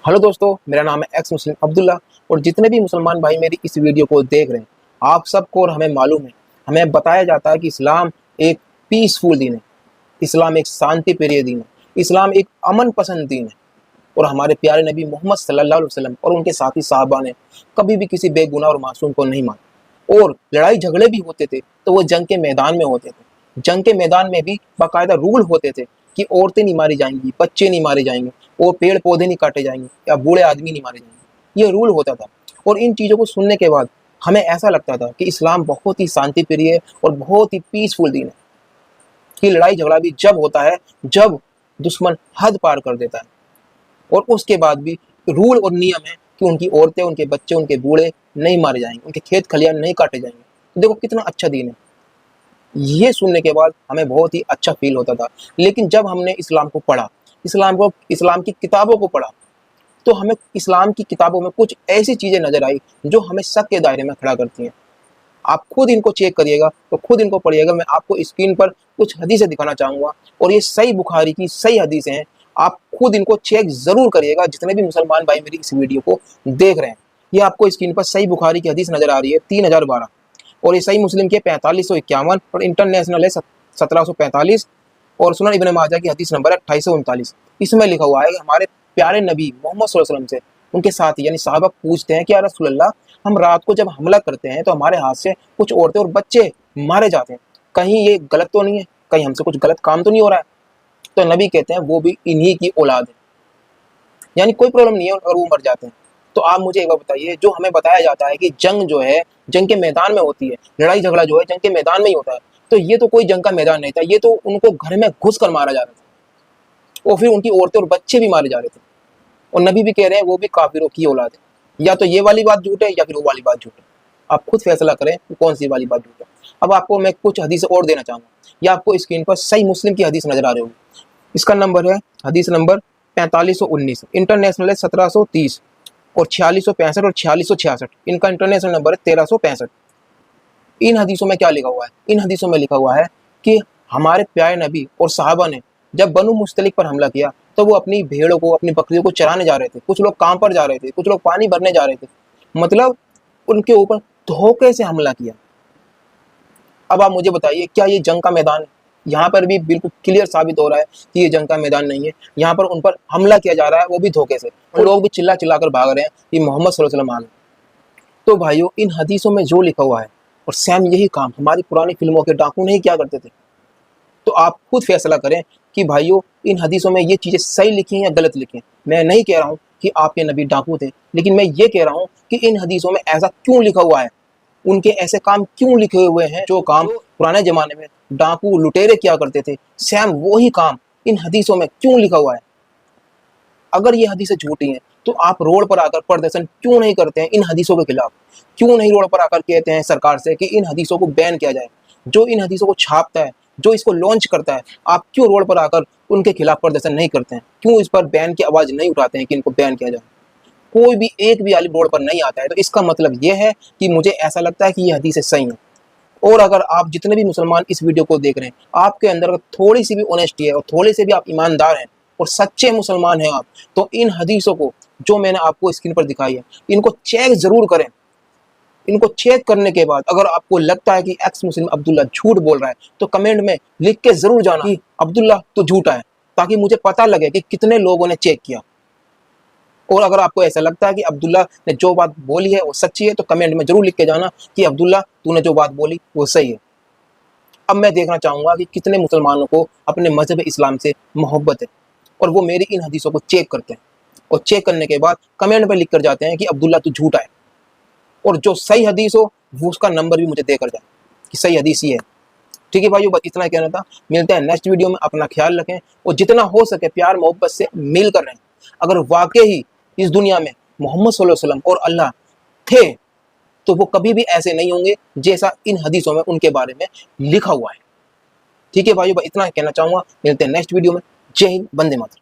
Hello दोस्तों, मेरा नाम है एक्स मुस्लिम अब्दुल्ला। और जितने भी मुसलमान भाई मेरी इस वीडियो को देख रहे हैं, आप सबको और हमें मालूम है, हमें बताया जाता है कि इस्लाम एक पीसफुल दीन है, इस्लाम एक शांति प्रिय दीन है, इस्लाम एक अमन पसंद दीन है। और हमारे प्यारे नबी मोहम्मद सल्लल्लाहु अलैहि वसल्लम और उनके साथी साहबा ने कभी भी किसी बेगुनाह और मासूम को नहीं मारा। और लड़ाई झगड़े भी होते थे तो वो जंग के मैदान में होते थे। जंग के मैदान में भी बाकायदा रूल होते थे कि औरतें नहीं मारी जाएंगी, बच्चे नहीं मारे जाएंगे, और पेड़ पौधे नहीं काटे जाएंगे, या बूढ़े आदमी नहीं मारे जाएंगे। ये रूल होता था। और इन चीज़ों को सुनने के बाद हमें ऐसा लगता था कि इस्लाम बहुत ही शांति प्रिय और बहुत ही पीसफुल दीन है। कि लड़ाई झगड़ा भी जब होता है जब दुश्मन हद पार कर देता है, और उसके बाद भी रूल और नियम है कि उनकी औरतें, उनके बच्चे, उनके बूढ़े नहीं मारे जाएंगे, उनके खेत खलियान नहीं काटे जाएंगे। तो देखो कितना अच्छा दीन है। ये सुनने के बाद हमें बहुत ही अच्छा फील होता था। लेकिन जब हमने इस्लाम को पढ़ा, इस्लाम की किताबों को पढ़ा, तो हमें इस्लाम की किताबों में कुछ ऐसी चीज़ें नज़र आई जो हमें शक के दायरे में खड़ा करती हैं। आप खुद इनको चेक करिएगा, तो खुद इनको पढ़िएगा। मैं आपको स्क्रीन पर कुछ हदीसें दिखाना चाहूँगा, और ये सही बुखारी की सही हदीसें हैं। आप खुद इनको चेक ज़रूर करिएगा, जितने भी मुसलमान भाई मेरी इस वीडियो को देख रहे हैं। ये आपको स्क्रीन पर सही बुखारी की हदीस नज़र आ रही है 3012, और ये सही मुस्लिम की 4551, और इंटरनेशनल है 1745, और सुनन इब्न माजा की हदीस नंबर है 2839। इसमें लिखा हुआ है कि हमारे प्यारे नबी मोहम्मद सल्लल्लाहु अलैहि वसल्लम से उनके साथी यानी साहबा पूछते हैं कि या रसूल अल्लाह, हम रात को जब हमला करते हैं तो हमारे हाथ से कुछ औरतें और बच्चे मारे जाते हैं, कहीं ये गलत तो नहीं है, कहीं हमसे कुछ गलत काम तो नहीं हो रहा है? तो नबी कहते हैं वो भी इन्हीं की औलाद है, यानी कोई प्रॉब्लम नहीं है अगर वो मर जाते हैं। तो आप मुझे एक बार बताइए, जो हमें बताया जाता है कि जंग जो है जंग के मैदान में होती है, लड़ाई झगड़ा जो है जंग के मैदान में ही होता है, तो ये तो कोई जंग का मैदान नहीं था, ये तो उनको घर में घुस कर मारा जा रहा था, और फिर उनकी औरतें और बच्चे भी मारे जा रहे थे। और नबी भी कह रहे हैं वो भी काफिरों की औलाद है। या तो ये वाली बात झूठ है या फिर वो वाली बात झूठ है। आप खुद फैसला करें कि कौन सी वाली बात झूठ है। अब आपको मैं कुछ हदीस और देना चाहूँगा। या आपको स्क्रीन पर सही मुस्लिम की हदीस नजर आ रही होगी। इसका नंबर है हदीस नंबर 4519, इंटरनेशनल है 1730, और 4665 और 4666। इनका इंटरनेशनल नंबर है 1365। इन हदीसों में क्या लिखा हुआ है? इन हदीसों में लिखा हुआ है कि हमारे प्यारे नबी और साहबा ने जब बनु मुस्तलिक पर हमला किया तो वो अपनी भेड़ों को, अपनी बकरियों को चराने जा रहे थे। कुछ लोग काम पर जा रहे थे, कुछ लोग पानी भरने जा रहे थे। मतलब उनके ऊपर धोखे से हमला किया। अब आप मुझे बताइए, क्या ये जंग का मैदान है? यहाँ पर भी बिल्कुल क्लियर साबित हो रहा है कि ये जंग का मैदान नहीं है। यहाँ पर उन पर हमला किया जा रहा है, वो भी धोखे से। और लोग भी चिल्ला चिल्ला कर भाग रहे हैं कि मोहम्मद सल्लल्लाहु अलैहि वसल्लम आ गए। तो भाइयों, इन हदीसों में जो लिखा हुआ है, और सेम यही काम हमारी पुरानी फिल्मों के डाकू नहीं क्या करते थे। तो आप खुद फैसला करें कि भाइयों, इन हदीसों में ये चीज़ें सही लिखी हैं या गलत लिखी हैं। मैं नहीं कह रहा हूँ कि आपके नबी डाकू थे, लेकिन मैं ये कह रहा हूँ कि इन हदीसों में ऐसा क्यों लिखा हुआ है, उनके ऐसे काम क्यों लिखे हुए हैं जो काम पुराने ज़माने में डाकू लुटेरे किया करते थे, सेम वही काम इन हदीसों में क्यों लिखा हुआ है। अगर ये हदीसें झूठी हैं तो आप रोड पर आकर प्रदर्शन क्यों नहीं करते हैं इन हदीसों के खिलाफ? क्यों नहीं रोड पर आकर कहते हैं सरकार से कि इन हदीसों को बैन किया जाए? जो इन हदीसों को छापता है, जो इसको लॉन्च करता है, आप क्यों रोड पर आकर उनके खिलाफ प्रदर्शन नहीं करते हैं? क्यों इस पर बैन की आवाज़ नहीं उठाते हैं कि इनको बैन किया जाए? कोई भी एक भी आलिम रोड पर नहीं आता है, तो इसका मतलब ये है कि मुझे ऐसा लगता है कि ये हदीसें सही हैं। और अगर आप जितने भी मुसलमान इस वीडियो को देख रहे हैं, आपके अंदर अगर थोड़ी सी भी ऑनेस्टी है और थोड़े से भी आप ईमानदार हैं और सच्चे मुसलमान हैं आप, तो इन हदीसों को जो मैंने आपको स्क्रीन पर दिखाई है, इनको चेक ज़रूर करें। इनको चेक करने के बाद अगर आपको लगता है कि एक्स मुस्लिम अब्दुल्ला झूठ बोल रहा है, तो कमेंट में लिख के ज़रूर जाना कि अब्दुल्ला तो झूठा है, ताकि मुझे पता लगे कि कितने लोगों ने चेक किया। और अगर आपको ऐसा लगता है कि अब्दुल्ला ने जो बात बोली है वो सच्ची है, तो कमेंट में ज़रूर लिख के जाना कि अब्दुल्ला तूने जो बात बोली वो सही है। अब मैं देखना चाहूँगा कि कितने मुसलमानों को अपने मज़हब इस्लाम से मोहब्बत है, और वो मेरी इन हदीसों को चेक करते हैं, और चेक करने के बाद कमेंट में लिख कर जाते हैं कि अब्दुल्ला तू झूठा है। और जो सही हदीस हो वो उसका नंबर भी मुझे देकर जाए कि सही हदीस ही है। ठीक है भाइयों, बस इतना कहना था। मिलते हैं नेक्स्ट वीडियो में। अपना ख्याल रखें और जितना हो सके प्यार मोहब्बत से मिल कर रहें। अगर वाकई ही इस दुनिया में मोहम्मद सल्लल्लाहु अलैहि वसल्लम और अल्लाह थे, तो वो कभी भी ऐसे नहीं होंगे जैसा इन हदीसों में उनके बारे में लिखा हुआ है। ठीक है भाइयों, बस इतना कहना चाहूँगा। मिलते हैं नेक्स्ट वीडियो में। जय हिंद, वंदे मातरम।